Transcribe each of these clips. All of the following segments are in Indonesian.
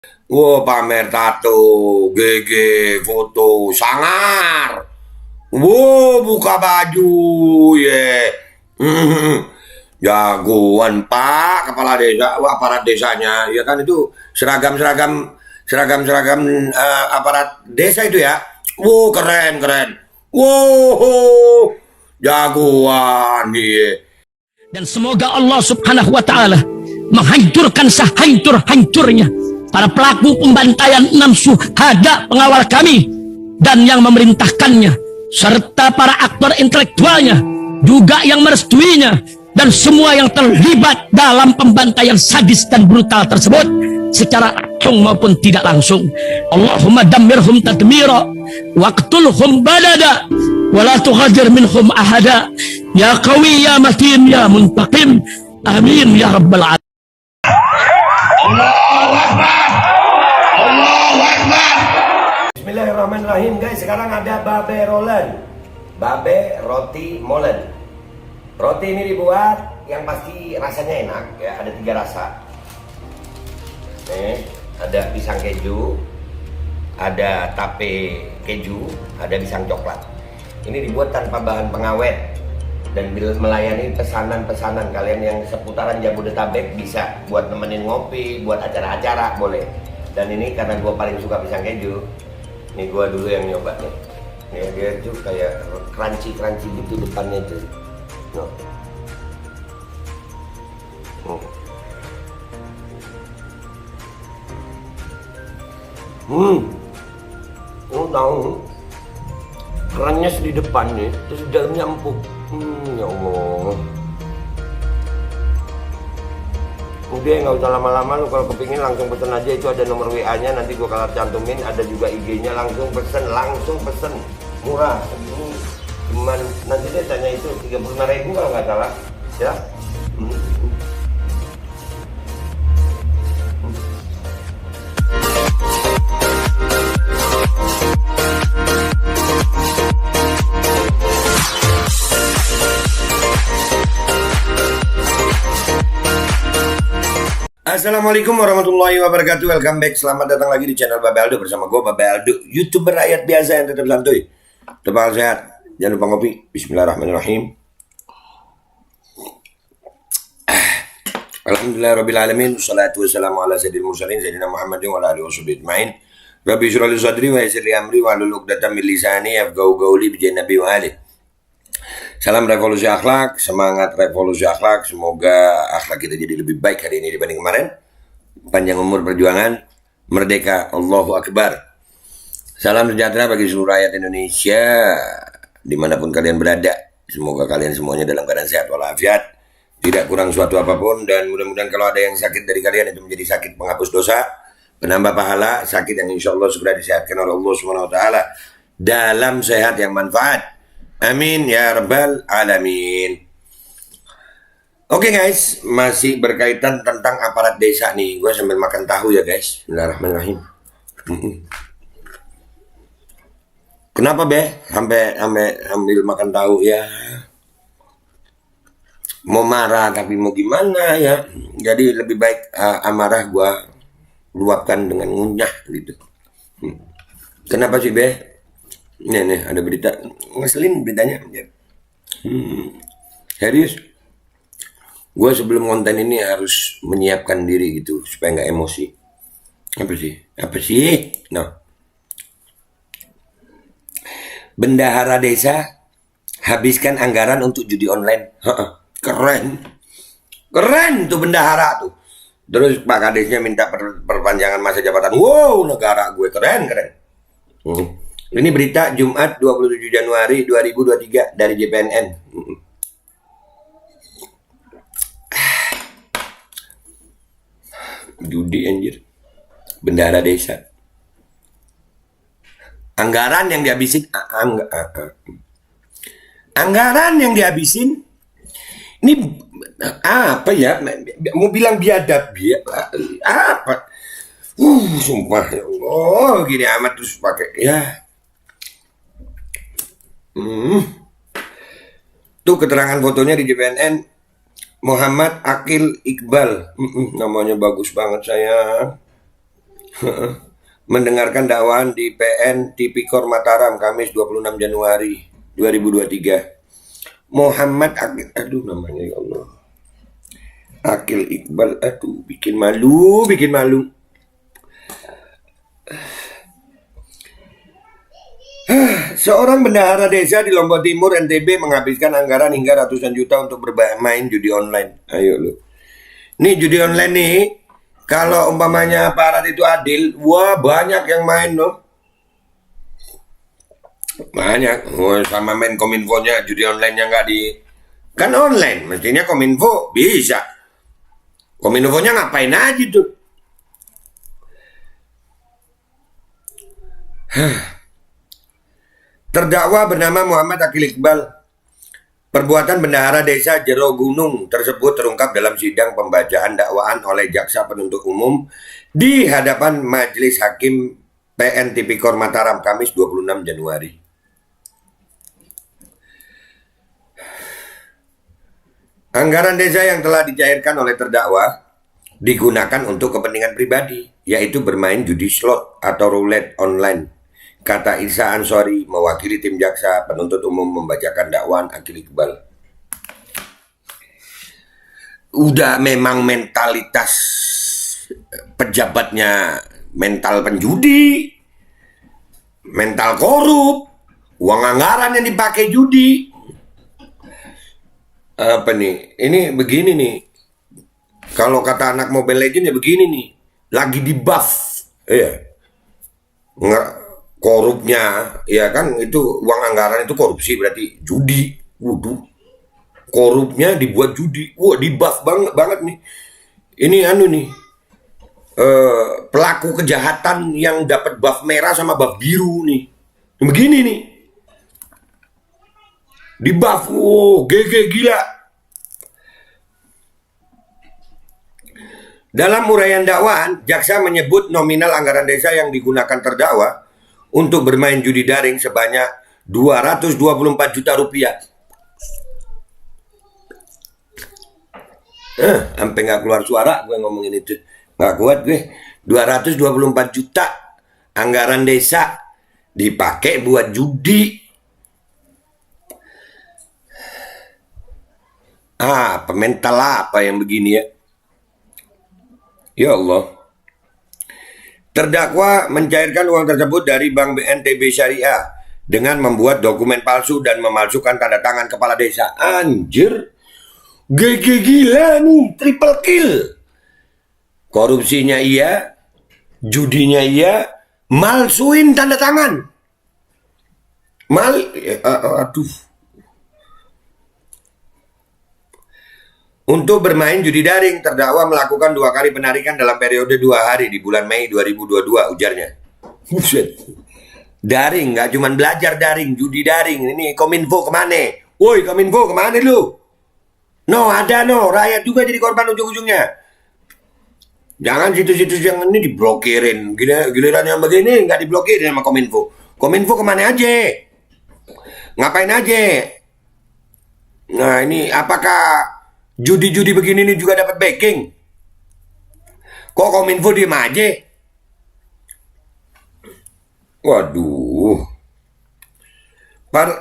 Wah, pamer tato, GG, foto, sangar. Wow, buka baju, ye. Jagoan Pak, kepala desa, wah, aparat desanya, ya kan itu seragam aparat desa itu ya. Wow, keren, keren. Wow, jagoan, ye. Dan semoga Allah subhanahu wa ta'ala menghancurkan sehancur-hancurnya para pelaku pembantaian 6 syuhada pengawal kami dan yang memerintahkannya, serta para aktor intelektualnya juga yang merestuinya, dan semua yang terlibat dalam pembantaian sadis dan brutal tersebut secara langsung maupun tidak langsung. Allahumma dammirhum tadmira waqtulhum badada wala tughadir minhum ahada ya qawi ya matin ya muntaqim, amin ya rabbal alamin. Allahu Akbar. Allahu Akbar. Bismillahirrahmanirrahim, guys. Sekarang ada babe rolen. Babe roti molen. Roti ini dibuat yang pasti rasanya enak ya, ada 3 rasa. Nih, ada pisang keju, ada tape keju, ada pisang coklat. Ini dibuat tanpa bahan pengawet dan melayani pesanan-pesanan kalian yang seputaran Jabodetabek, bisa buat nemenin ngopi, buat acara-acara boleh. Dan ini karena gue paling suka pisang keju, ini gue dulu yang nyoba nih. Nih dia tuh kayak crunchy gitu depannya tuh. No. Lo tahu kerennya di depan nih, terus di dalamnya empuk. Ya Allah. Udah nggak usah lama-lama, lu kalau kepingin langsung pesen aja, itu ada nomor WA-nya, nanti gua kalau cantumin, ada juga IG-nya, langsung pesen, murah. Ini cuman nanti dia tanya itu 35.000 kalau nggak salah, ya. Assalamualaikum warahmatullahi wabarakatuh. Welcome back, selamat datang lagi di channel Babe Aldo bersama gue Babe Aldo, YouTuber rakyat biasa yang tetap santuy, tetap sehat, jangan lupa ngopi. Bismillahirrahmanirrahim. Alhamdulillahirrabbilalamin. Wassalatu wassalamu ala sayyidil mursalin sayyidina Muhammadin wa ala alihi washabihi ajmain. Rabbi shrah li sadri wa yassir li amri wa hlul 'uqdatam min lisani yafqahu qawli bi nabi wa alihi. Salam revolusi akhlak, semangat revolusi akhlak. Semoga akhlak kita jadi lebih baik hari ini dibanding kemarin. Panjang umur perjuangan, merdeka, Allahu Akbar. Salam sejahtera bagi seluruh rakyat Indonesia dimanapun kalian berada. Semoga kalian semuanya dalam keadaan sehat walafiat, tidak kurang suatu apapun. Dan mudah-mudahan kalau ada yang sakit dari kalian itu menjadi sakit penghapus dosa, penambah pahala, sakit yang insya Allah segera disehatkan oleh Allah Subhanahu Wa Taala dalam sehat yang manfaat. Amin ya rabbal alamin. Oke guys, masih berkaitan tentang aparat desa nih. Gue sambil makan tahu ya guys. Bismillahirrahmanirrahim. Kenapa be? Sampai ambil makan tahu ya. Mau marah tapi mau gimana ya. Jadi lebih baik amarah gue luapkan dengan ngunyah gitu. Kenapa sih be? Nih ada berita ngeselin beritanya. Serius, gue sebelum konten ini harus menyiapkan diri gitu supaya nggak emosi. Apa sih? No. Bendahara desa habiskan anggaran untuk judi online. Keren tuh bendahara tuh. Terus Pak Kadesnya minta perpanjangan masa jabatan. Wow, negara gue keren. Ini berita Jumat 27 Januari 2023 dari JPNN. Judi anjir. Bendahara desa. Anggaran yang dihabisin anggaran yang dihabisin ini apa ya? Mau bilang biadab apa? Sumpah ya Allah, gini amat terus pakai ya. Tuh keterangan fotonya di JPNN. Muhammad Akil Iqbal. Namanya bagus banget sayang. mendengarkan dakwaan di PN Tipikor Mataram Kamis 26 Januari 2023. Muhammad Akil, aduh namanya ya Allah, Akil Iqbal, aduh bikin malu. Seorang bendahara desa di Lombok Timur NTB menghabiskan anggaran hingga ratusan juta untuk bermain judi online. Ayo lu. Nih judi online nih, kalau umpamanya aparat itu adil, wah banyak yang main loh. Banyak. Sama main Kominfo-nya, judi online-nya nggak di... Kan online, mestinya Kominfo bisa. Kominfo-nya ngapain aja tuh? Terdakwa bernama Muhammad Akil Iqbal, perbuatan bendahara desa Jero Gunung tersebut terungkap dalam sidang pembacaan dakwaan oleh jaksa penuntut umum di hadapan Majelis Hakim PN Tipikor Mataram Kamis 26 Januari. Anggaran desa yang telah dicairkan oleh terdakwa digunakan untuk kepentingan pribadi, yaitu bermain judi slot atau roulette online. Kata Isa Ansori, mewakili tim jaksa penuntut umum membacakan dakwaan Akil Iqbal. Udah memang mentalitas pejabatnya mental penjudi, mental korup, uang anggaran yang dipakai judi. Apa nih? Ini begini nih. Kalau kata anak Mobile Legends ya begini nih. Lagi di buff. Iya. Nggak, korupnya, ya kan itu uang anggaran itu korupsi berarti judi. Waduh. Korupnya dibuat judi. Wah, di buff banget nih. Ini anu nih. Pelaku kejahatan yang dapat buff merah sama buff biru nih. Begini nih. Di buff, wow, GG gila. Dalam uraian dakwaan, jaksa menyebut nominal anggaran desa yang digunakan terdakwa untuk bermain judi daring sebanyak 224 juta rupiah. Sampai nggak keluar suara gue ngomongin itu. Nggak kuat gue. 224 juta anggaran desa dipakai buat judi. Pemental apa yang begini ya? Ya Allah. Terdakwa mencairkan uang tersebut dari Bank BNTB Syariah dengan membuat dokumen palsu dan memalsukan tanda tangan kepala desa. Anjir. GG gila nih, triple kill. Korupsinya iya, judinya iya, malsuin tanda tangan. Aduh. Untuk bermain judi daring, terdakwa melakukan 2 kali penarikan dalam periode 2 hari di bulan Mei 2022, ujarnya. Buset. Daring, nggak cuma belajar daring, judi daring. Ini Kominfo kemana? Woi, Kominfo kemana lu? No, ada no. Rakyat juga jadi korban ujung-ujungnya. Jangan situs-situs yang ini diblokirin. Giliran yang begini nggak diblokirin sama Kominfo. Kominfo kemana aja? Ngapain aja? Nah, ini apakah judi-judi begini ini juga dapat backing? Kok Kominfo diem aja? Waduh.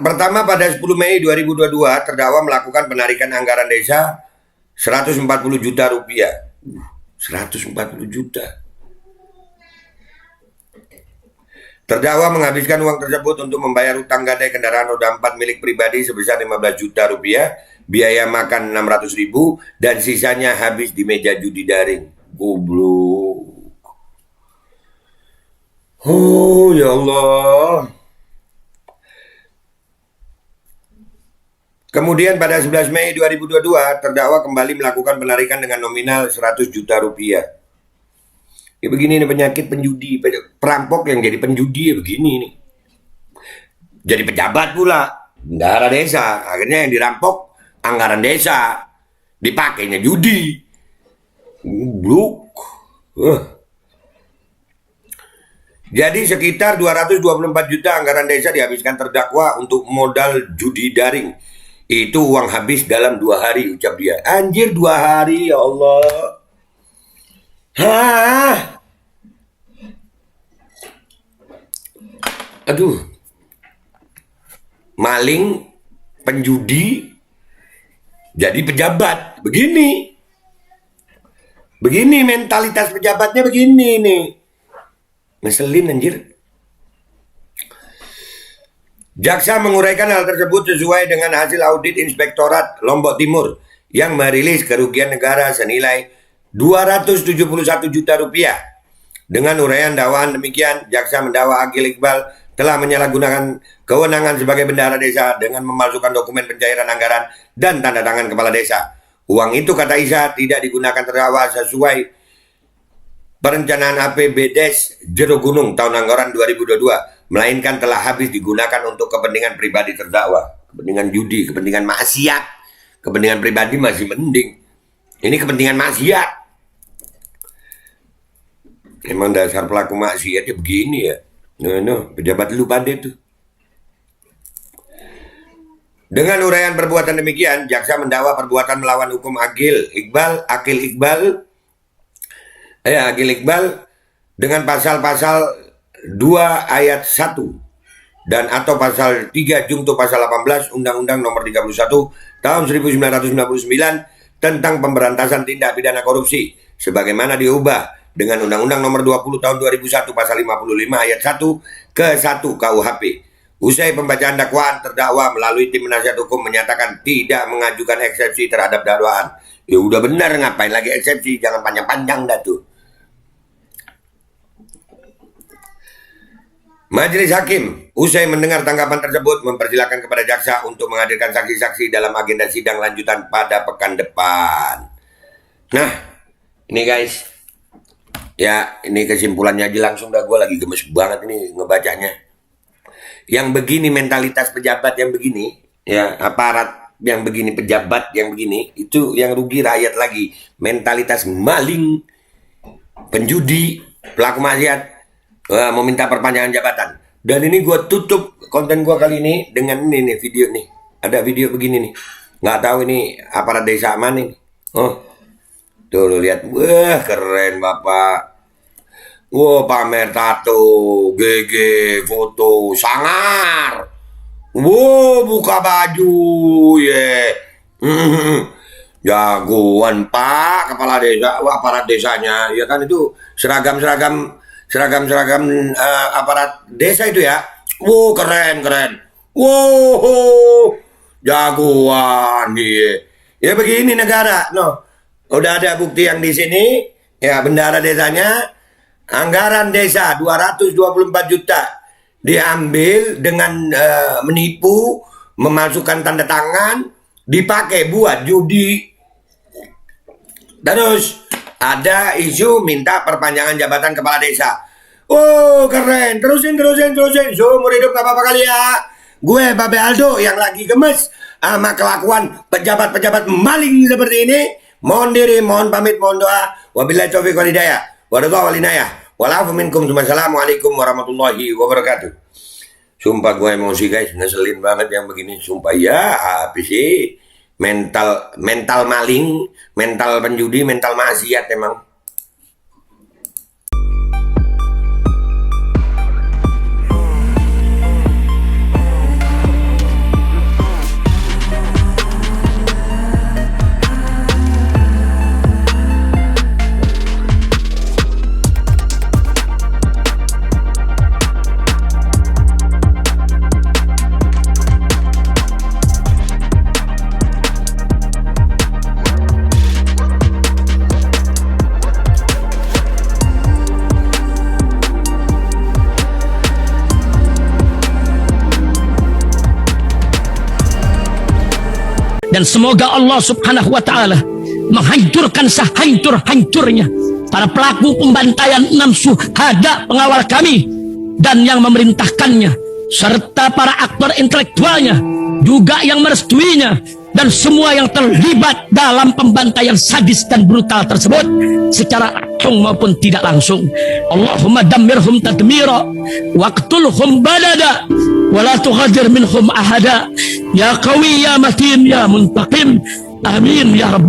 Pertama pada 10 Mei 2022 terdakwa melakukan penarikan anggaran desa 140 juta rupiah. 140 juta. Terdakwa menghabiskan uang tersebut untuk membayar utang gadai kendaraan roda 4 milik pribadi sebesar 15 juta rupiah, biaya makan 600.000, dan sisanya habis di meja judi daring. Goblok. Oh ya Allah. Kemudian pada 11 Mei 2022 terdakwa kembali melakukan penarikan dengan nominal 100 juta rupiah. Ya begini nih penyakit penjudi, perampok yang jadi penjudi ya begini nih. Jadi pejabat pula, bendahara desa, akhirnya yang dirampok anggaran desa, dipakainya judi. Bluk. Jadi sekitar 224 juta anggaran desa dihabiskan terdakwa untuk modal judi daring. Itu uang habis dalam 2 hari, ucap dia. Anjir, 2 hari, ya Allah. Hah? Aduh, maling, penjudi, jadi pejabat. Begini mentalitas pejabatnya begini nih. Ngeselin anjir. Jaksa menguraikan hal tersebut sesuai dengan hasil audit Inspektorat Lombok Timur yang merilis kerugian negara senilai 271 juta rupiah. Dengan uraian dakwaan demikian, jaksa mendakwa Agil Iqbal telah menyalahgunakan kewenangan sebagai bendahara desa dengan memalsukan dokumen pencairan anggaran dan tanda tangan kepala desa. Uang itu, kata Isa, tidak digunakan terdakwa sesuai perencanaan APBDes Jero Gunung tahun anggaran 2022, melainkan telah habis digunakan untuk kepentingan pribadi terdakwa. Kepentingan judi, kepentingan maksiat. Kepentingan pribadi masih mending. Ini kepentingan maksiat. Emang dasar pelaku maksiat ya begini ya. Pejabat lu pada tuh. Dengan uraian perbuatan demikian, jaksa mendakwa perbuatan melawan hukum Agil Iqbal dengan pasal-pasal 2 ayat 1 dan atau pasal 3 junto pasal 18 Undang-Undang Nomor 31 Tahun 1999 tentang pemberantasan tindak pidana korupsi sebagaimana diubah dengan Undang-Undang Nomor 20 Tahun 2001 pasal 55 ayat 1 ke 1 KUHP. Usai pembacaan dakwaan, terdakwa melalui tim penasihat hukum menyatakan tidak mengajukan eksepsi terhadap dakwaan. Ya udah benar, ngapain lagi eksepsi? Jangan panjang-panjang dah tuh. Majelis Hakim usai mendengar tanggapan tersebut mempersilahkan kepada jaksa untuk menghadirkan saksi-saksi dalam agenda sidang lanjutan pada pekan depan. Nah, ini guys, ya ini kesimpulannya aja langsung dah, gue lagi gemes banget ini ngebacanya. Yang begini mentalitas pejabat yang begini, ya aparat yang begini, pejabat yang begini, itu yang rugi rakyat lagi. Mentalitas maling, penjudi, pelaku maksiat, meminta perpanjangan jabatan. Dan ini gue tutup konten gue kali ini dengan ini nih, video nih. Ada video begini nih. Nggak tahu ini aparat desa mana nih. Oh, tuh lu lihat, wah keren bapak. Wah, pamer tato, GG, foto, sangar. Wah, buka baju, ye. Jagoan pak, kepala desa, wah, aparat desanya, ya kan itu seragam aparat desa itu ya. Wow, keren. Wow, jagoan, ye. Ya begini negara, no. Udah ada bukti yang di sini, ya bendahara desanya. Anggaran desa 224 juta diambil dengan menipu, memasukkan tanda tangan, dipakai buat judi. Terus ada isu minta perpanjangan jabatan kepala desa. Oh keren, terusin. Seumur hidup gak apa-apa kali ya. Gue Babe Aldo yang lagi gemes sama kelakuan pejabat-pejabat maling seperti ini. Mohon diri, mohon pamit, mohon doa. Wabillahi taufiq wal hidayah. Wassalamualaikum warahmatullahi wabarakatuh. Sumpah gue emosi guys, ngeselin banget yang begini. Sumpah ya, habis sih mental maling, mental penjudi, mental maksiat emang. Dan semoga Allah subhanahu wa ta'ala menghancurkan sehancur-hancurnya para pelaku pembantaian 6 syuhada pengawal kami dan yang memerintahkannya, serta para aktor intelektualnya juga yang merestuinya, dan semua yang terlibat dalam pembantaian sadis dan brutal tersebut secara langsung maupun tidak langsung. Allahumma dammirhum tadmira waqtulhum balada wala tughadir minhum ahada ya qawi ya matin ya muntaqim, amin ya rabbal